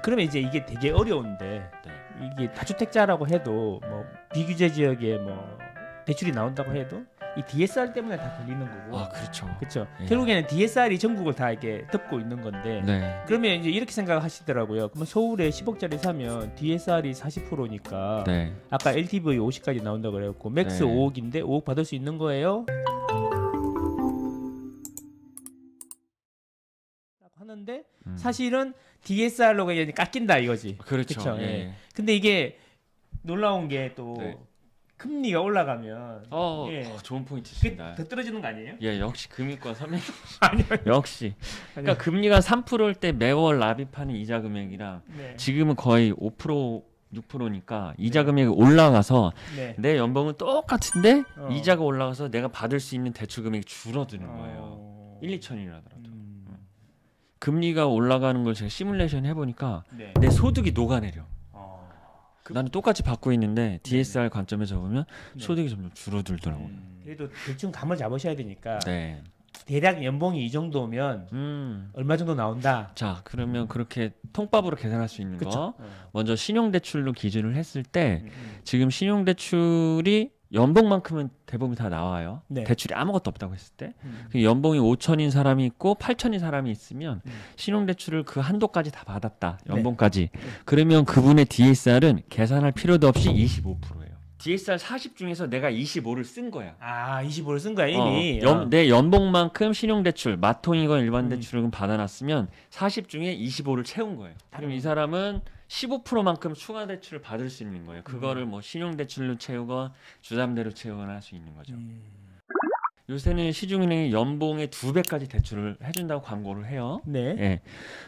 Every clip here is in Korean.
그러면 이제 이게 되게 어려운데 네. 이게 다주택자라고 해도 뭐 비규제 지역에 뭐 대출이 나온다고 해도 이 DSR 때문에 다 걸리는 거고. 아 그렇죠. 그렇죠. 예. 결국에는 DSR이 전국을 다 이렇게 덮고 있는 건데. 네. 그러면 이제 이렇게 생각하시더라고요. 그러면 서울에 10억짜리 사면 DSR이 40%니까 네. 아까 LTV 50까지 나온다고 그랬고 맥스 네. 5억인데 5억 받을 수 있는 거예요? 하는데 사실은 DSR로 그냥 깎인다 이거지. 그렇죠. 그쵸? 예. 예. 근데 이게 놀라운 게 또 네. 금리가 올라가면 예. 좋은 포인트십니다. 더 떨어지는 거 아니에요? 예, 역시 금융과 선배님. 아니요. 역시. 그러니까 금리가 3%일 때 매월 납입하는 이자 금액이랑 네. 지금은 거의 5%, 6%니까 이자 금액이 올라가서 네. 내 연봉은 똑같은데 어. 이자가 올라가서 내가 받을 수 있는 대출 금액이 줄어드는 거예요. 1, 2천이라더라도. 금리가 올라가는 걸 제가 시뮬레이션 해보니까 네. 내 소득이 녹아내려. 나는 똑같이 받고 있는데 DSR 관점에서 보면 네. 소득이 점점 줄어들더라고요. 그래도 대충 감을 잡으셔야 되니까 네. 대략 연봉이 이 정도면 얼마 정도 나온다. 자, 그러면 그렇게 통밥으로 계산할 수 있는 그쵸? 거 먼저 신용대출로 기준을 했을 때 지금 신용대출이 연봉만큼은 대부분 다 나와요. 네. 대출이 아무것도 없다고 했을 때 그 연봉이 5천인 사람이 있고 8천인 사람이 있으면 신용대출을 그 한도까지 다 받았다. 연봉까지. 그러면 그분의 DSR은 계산할 필요도 없이 25%예요. DSR 40 중에서 내가 25를 쓴 거야. 아, 25를 쓴 거야 이미. 내 연봉만큼 신용대출, 마통이건 일반 대출을 받아놨으면 40 중에 25를 채운 거예요. 그럼 이 사람은 15%만큼 추가 대출을 받을 수 있는 거예요. 그거를 뭐 신용대출로 채우건 주담대로 채우거나 할 수 있는 거죠. 요새는 시중은행이 연봉의 2배까지 대출을 해준다고 광고를 해요. 네. 예.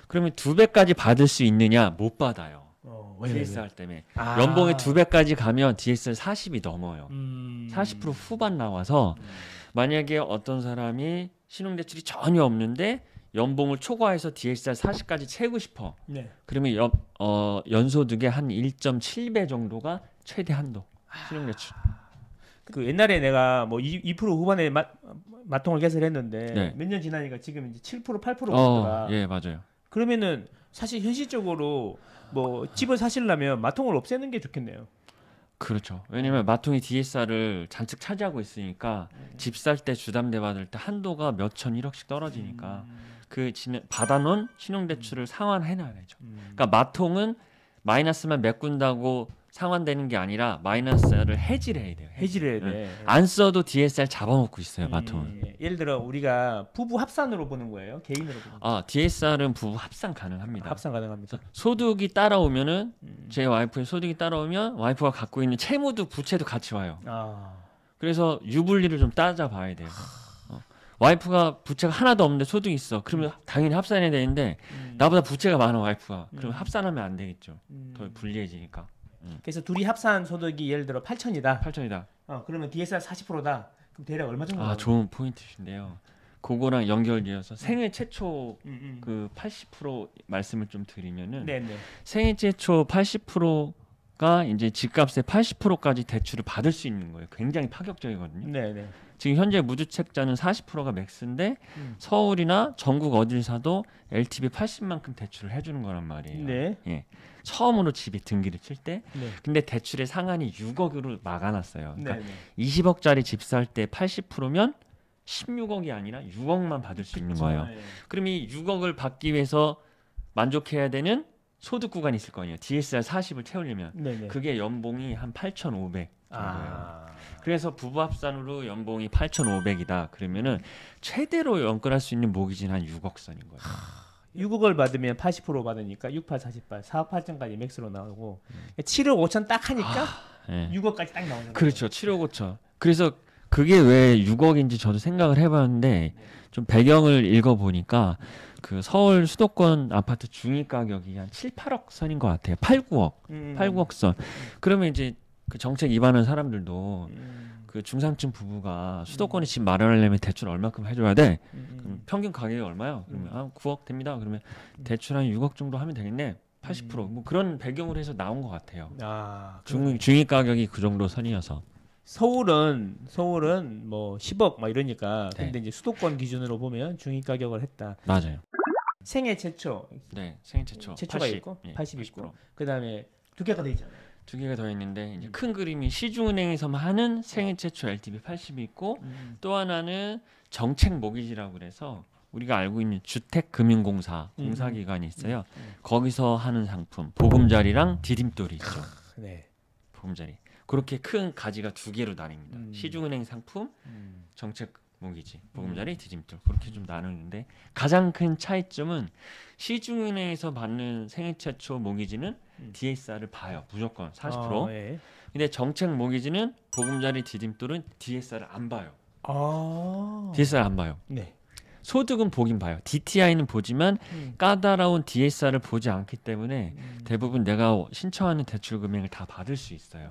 그러면 2배까지 받을 수 있느냐? 못 받아요. 왜? DSR 때문에. 연봉의 2배까지 가면 DSR 40이 넘어요. 40% 후반 나와서 만약에 어떤 사람이 신용대출이 전혀 없는데 연봉을 초과해서 DSR 40까지 채우고 싶어. 네. 그러면 연소득의 한 1.7배 정도가 최대 한도. 신용대출. 그 옛날에 내가 뭐 2% 후반에 마통을 개설했는데 네. 몇 년 지나니까 지금 이제 7% 8%가. 예, 맞아요. 그러면은 사실 현실적으로 뭐 집을 사시려면 마통을 없애는 게 좋겠네요. 그렇죠. 왜냐면 마통이 DSR을 잔뜩 차지하고 있으니까 집 살 때 주담대 받을 때 한도가 몇천 1억씩 떨어지니까 그 받아놓은 신용대출을 상환해놔야 되죠. 그러니까 마통은 마이너스만 메꾼다고 상환되는 게 아니라 마이너스를 해지를 해야 돼요. 해지를 해야 돼. 안 써도 DSR 잡아먹고 있어요. 마통은. 예를 들어 우리가 부부 합산으로 보는 거예요? 개인으로 보는 거예요? DSR은 부부 합산 가능합니다. 합산 가능합니다. 소득이 따라오면은 제 와이프의 소득이 따라오면 와이프가 갖고 있는 채무도 부채도 같이 와요. 그래서 유불리를 좀 따져봐야 돼요. 와이프가 부채가 하나도 없는데 소득이 있어. 그러면 당연히 합산해야 되는데 나보다 부채가 많아 와이프가. 그러면 합산하면 안 되겠죠. 더 불리해지니까. 그래서 둘이 합산 소득이 예를 들어 8천이다. 8천이다. 그러면 DSR 40%다. 그럼 대략 얼마 정도? 좋은 포인트신데요. 그거랑 연결되어서 생애 최초 그 80% 말씀을 좀 드리면은 네네. 생애 최초 80%가 이제 집값의 80%까지 대출을 받을 수 있는 거예요. 굉장히 파격적이거든요. 네네. 지금 현재 무주택자는 40%가 맥스인데 서울이나 전국 어딜 사도 LTV 80만큼 대출을 해주는 거란 말이에요. 네. 예. 처음으로 집에 등기를 칠 때. 네. 근데 대출의 상한이 6억으로 막아놨어요. 그러니까 네네. 20억짜리 집 살 때 80%면 16억이 아니라 6억만 받을 수 있는 거예요. 네. 그럼 이 6억을 받기 위해서 만족해야 되는 소득 구간이 있을 거 아니에요. DSR 40을 채우려면. 네네. 그게 연봉이 한 8,500 정도예요. 그래서 부부 합산으로 연봉이 8,500이다. 그러면은 최대로 연끌할 수 있는 모기지는 한 6억 선인 거예요. 6억을 받으면 80% 받으니까 68, 48, 4억 8천까지 맥스로 나오고 7억 5천 딱 하니까 네. 6억까지 딱 나오는 거예요. 그렇죠. 7억 5천. 그래서 그게 왜 6억인지 저도 생각을 해봤는데 좀 배경을 읽어보니까 그 서울 수도권 아파트 중위 가격이 한 7, 8억 선인 것 같아요. 8, 9억. 8, 9억 선. 그러면 이제 그 정책 위반한 사람들도 그 중산층 부부가 수도권에 집 마련하려면 대출 얼마큼 해줘야 돼? 그럼 평균 가격이 얼마요? 그러면 9억 됩니다. 그러면 대출 한 6억 정도 하면 되겠네. 80%뭐 그런 배경으로 해서 나온 것 같아요. 중위 가격이 그 정도 선이어서. 서울은 뭐 10억 막 이러니까 네. 근데 이제 수도권 기준으로 보면 중위 가격을 했다. 맞아요. 생애 최초 네, 생애 최초. 최초가 80, 있고 예, 80 80%. 있고 그다음에 두 개가 더 있잖아요. 두 개가 더 있는데 이제 큰 그림이 시중은행에서만 하는 생애 최초 LTV 80이 있고 또 하나는 정책 모기지라고 그래서 우리가 알고 있는 주택금융공사 공사기관이 있어요. 거기서 하는 상품 보금자리랑 디딤돌이 있죠. 네. 보금자리. 그렇게 큰 가지가 두 개로 나뉩니다. 시중은행 상품, 정책 모기지, 보금자리, 디딤돌 그렇게 좀 나누는데 가장 큰 차이점은 시중은행에서 받는 생애 최초 모기지는 DSR을 봐요. 무조건 40%. 예. 근데 정책 모기지는 보금자리, 디딤돌은 DSR을 안 봐요. DSR 안 봐요. 네. 소득은 보긴 봐요. DTI는 보지만 까다로운 DSR을 보지 않기 때문에 대부분 내가 신청하는 대출 금액을 다 받을 수 있어요.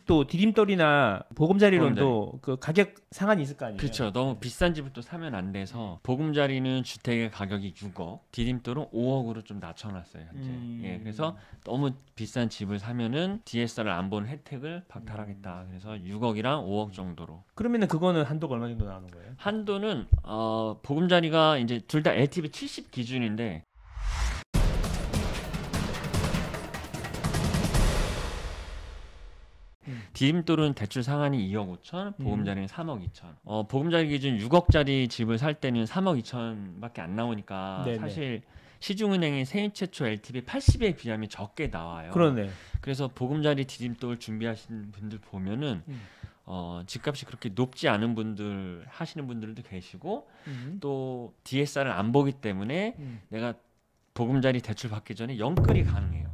또 디딤돌이나 보금자리론도 그 가격 상한이 있을 거 아니에요. 그렇죠. 너무 비싼 집을 또 사면 안 돼서 보금자리는 주택의 가격이 6억, 디딤돌은 5억으로 좀 낮춰놨어요. 현재. 예, 그래서 너무 비싼 집을 사면은 DSR을 안 보는 혜택을 박탈하겠다. 그래서 6억이랑 5억 정도로. 그러면은 그거는 한도가 얼마 정도 나오는 거예요? 한도는 보금자리가 이제 둘 다 LTV 70 기준인데. 디딤돌은 대출 상한이 2억 5천, 보금자리는 3억 2천. 보금자리 기준 6억짜리 집을 살 때는 3억 2천밖에 안 나오니까 네네. 사실 시중은행의 생애 최초 LTV 80에 비하면 적게 나와요. 그러네. 그래서 보금자리 디딤돌 준비하시는 분들 보면은 집값이 그렇게 높지 않은 분들 하시는 분들도 계시고 또 DSR을 안 보기 때문에 내가 보금자리 대출 받기 전에 연끌이 가능해요.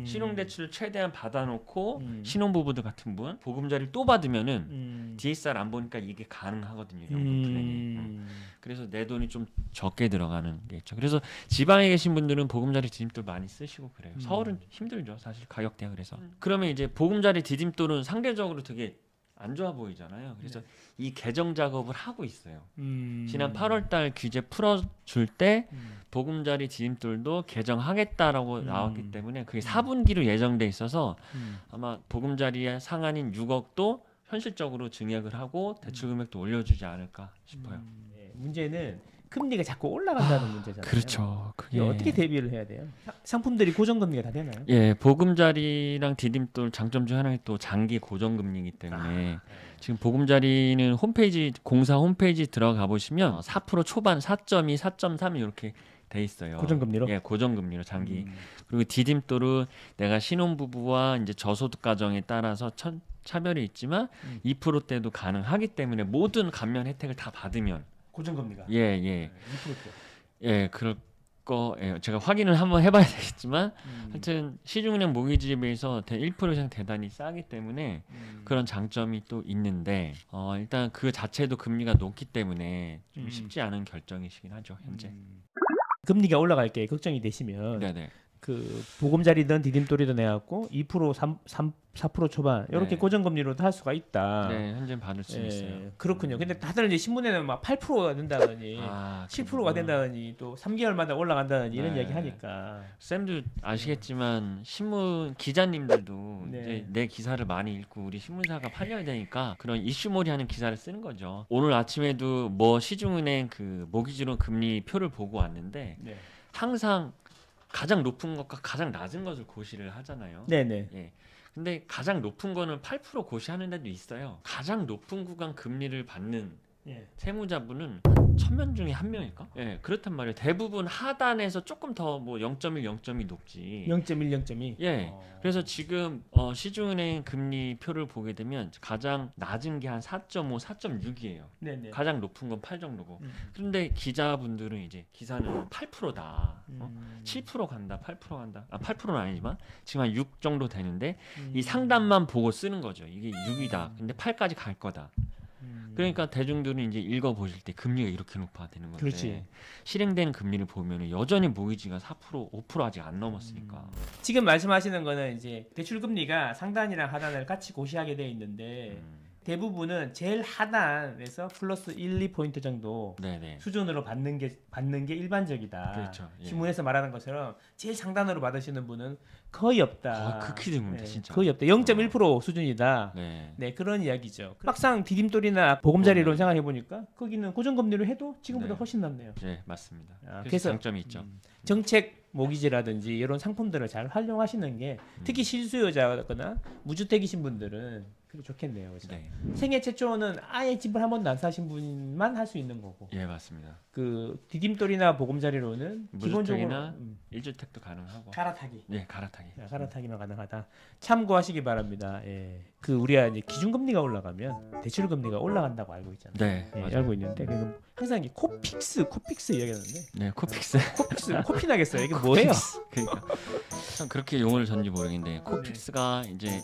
신용대출을 최대한 받아놓고 신혼부부들 같은 분 보금자리를 또 받으면은 DSR 안 보니까 이게 가능하거든요. 연끌 플랜이. 그래서 내 돈이 좀 적게 들어가는 게 있죠. 그래서 지방에 계신 분들은 보금자리 디딤돌 많이 쓰시고 그래요. 서울은 힘들죠. 사실 가격대가 그래서. 그러면 이제 보금자리 디딤돌은 상대적으로 되게 안 좋아 보이잖아요. 그래서 이 개정 작업을 하고 있어요. 지난 8월달 규제 풀어줄 때 보금자리 디딤돌도 개정하겠다라고 나왔기 때문에 그게 4분기로 예정돼 있어서 아마 보금자리의 상한인 6억도 현실적으로 증액을 하고 대출 금액도 올려주지 않을까 싶어요. 문제는 금리가 자꾸 올라간다는 문제잖아요. 그렇죠. 그게 어떻게 대비를 해야 돼요? 상품들이 고정금리가 다 되나요? 예, 보금자리랑 디딤돌 장점 중 하나는 또 장기 고정금리이기 때문에 지금 보금자리는 홈페이지 공사 홈페이지 들어가 보시면 4% 초반 4.2, 4.3 이렇게 돼 있어요. 고정금리로? 예, 고정금리로 장기. 그리고 디딤돌은 내가 신혼부부와 이제 저소득 가정에 따라서 차별이 있지만 2%대도 가능하기 때문에 모든 감면 혜택을 다 받으면 고정금리가. 예. 2%대. 예, 그럴 거예요. 제가 확인을 한번 해봐야 되겠지만 하여튼 시중은행 모기지에 비해서 1% 이상 대단히 싸기 때문에 그런 장점이 또 있는데 일단 그 자체도 금리가 높기 때문에 좀 쉽지 않은 결정이시긴 하죠 현재. 금리가 올라갈 게 걱정이 되시면 네네. 그 보금자리든 디딤돌이든 해갖고 2%, 4% 초반 이렇게 네. 고정금리로도 할 수가 있다. 네, 현재 받을 수 있어요. 그렇군요. 근데 다들 이제 신문에는 막 8%가 된다더니 10%가 된다더니 또 3개월마다 올라간다더니 이런 이야기 하니까. 쌤도 아시겠지만 신문 기자님들도 네. 이제 내 기사를 많이 읽고 우리 신문사가 팔려야 되니까 그런 이슈몰이하는 기사를 쓰는 거죠. 오늘 아침에도 뭐 시중은행 그 모기지로 금리 표를 보고 왔는데 네. 항상 가장 높은 것과 가장 낮은 것을 고시를 하잖아요. 네네. 예. 근데 가장 높은 거는 8% 고시하는 데도 있어요. 가장 높은 구간 금리를 받는 세무자분은 1000명 중에 1명일까? 예, 그렇단 말이에요. 대부분 하단에서 조금 더 뭐 0.1, 0.2 높지. 0.1, 0.2. 예. 그래서 지금 시중은행 금리 표를 보게 되면 가장 낮은 게 한 4.5, 4.6이에요. 네네. 가장 높은 건 8 정도고. 그런데 기자분들은 이제 기사는 8%다. 7% 간다, 8% 간다. 8%는 아니지만 지금 한 6 정도 되는데 이 상단만 보고 쓰는 거죠. 이게 6이다. 근데 8까지 갈 거다. 그러니까 대중들은 이제 읽어보실 때 금리가 이렇게 높아 되는 건데 그렇지. 실행되는 금리를 보면 여전히 모기지가 4%, 5% 아직 안 넘었으니까. 지금 말씀하시는 거는 이제 대출 금리가 상단이랑 하단을 같이 고시하게 돼 있는데 대부분은 제일 하단에서 플러스 1, 2포인트 정도 네네. 수준으로 받는 게 일반적이다. 그렇죠. 예. 신문에서 말하는 것처럼 제일 상단으로 받으시는 분은 거의 없다. 극히 드뭅니다, 진짜. 거의 없다. 0.1% 수준이다. 네. 네, 그런 이야기죠. 막상 디딤돌이나 보금자리론 생각해 보니까 거기는 고정금리로 해도 지금보다 네. 훨씬 낫네요. 네, 맞습니다. 그래서 그래서 장점이 있죠. 정책 모기지라든지 이런 상품들을 잘 활용하시는 게 특히 실수요자거나 무주택이신 분들은 그게 좋겠네요. 그래서 네. 생애 최초는 아예 집을 한 번도 안 사신 분만 할 수 있는 거고, 예, 맞습니다. 그 디딤돌이나 보금자리로는 기본적으로 무주택이나 1주택도 가능하고. 갈아타기. 네, 갈아타기. 갈아타기만 가능하다. 참고하시기 바랍니다. 예. 그 우리가 이제 기준금리가 올라가면 대출금리가 올라간다고 알고 있잖아요. 네, 예, 맞아요. 알고 있는데 그 항상 이 코픽스 이야기하는데 네, 코픽스. 코피 나겠어요. 이게 뭐예요? 그러니까 참 그렇게 용어를 줬는지 모르겠는데 코픽스가 이제